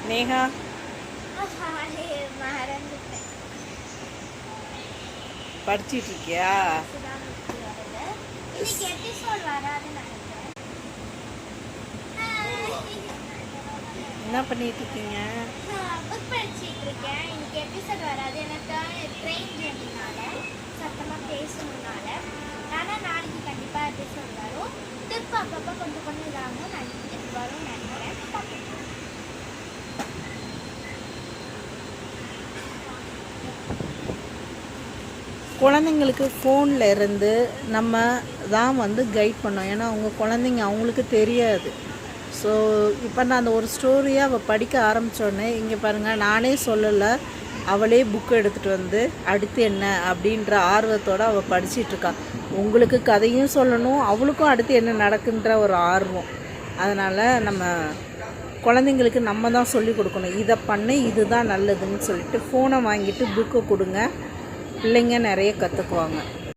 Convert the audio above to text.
நேஹா படிச்சிட்டு இருக்கியா? என்ன பண்ணிட்டு இருக்கீங்க? புக் படிச்சிட்டு இருக்கேன். இன்னைக்கு எபிசோட் வராது. எனக்கு ட்ரெயின் ஜெர்னினால சத்தமாக பேசணுனால ஆனால் நாளைக்கு கண்டிப்பாக எபிசோட் வரும். திருப்ப அப்பப்போ கொஞ்சம் கொஞ்சம் இதாகும். நாளைக்கு வரும்னு நினைக்கிறேன். குழந்தைங்களுக்கு ஃபோனில் இருந்து நம்ம தான் வந்து கைட் பண்ணோம். ஏன்னா அவங்க குழந்தைங்க அவங்களுக்கு தெரியாது. ஸோ இப்போ நான் அந்த ஒரு ஸ்டோரியை அவள் படிக்க ஆரம்பித்தோடனே, இங்கே பாருங்கள், நானே சொல்லலை, அவளே புக்கு எடுத்துகிட்டு வந்து அடுத்து என்ன அப்படின்ற ஆர்வத்தோடு அவள் படிச்சிட்ருக்கா. உங்களுக்கு கதையும் சொல்லணும், அவளுக்கும் அடுத்து என்ன நடக்குன்ற ஒரு ஆர்வம். அதனால் நம்ம குழந்தைங்களுக்கு நம்ம தான் சொல்லி கொடுக்கணும். இதை பண்ணு, இதுதான் நல்லதுன்னு சொல்லிட்டு ஃபோனை வாங்கிட்டு புக்கை கொடுங்க. பிள்ளைங்க நிறைய கற்றுக்குவாங்க.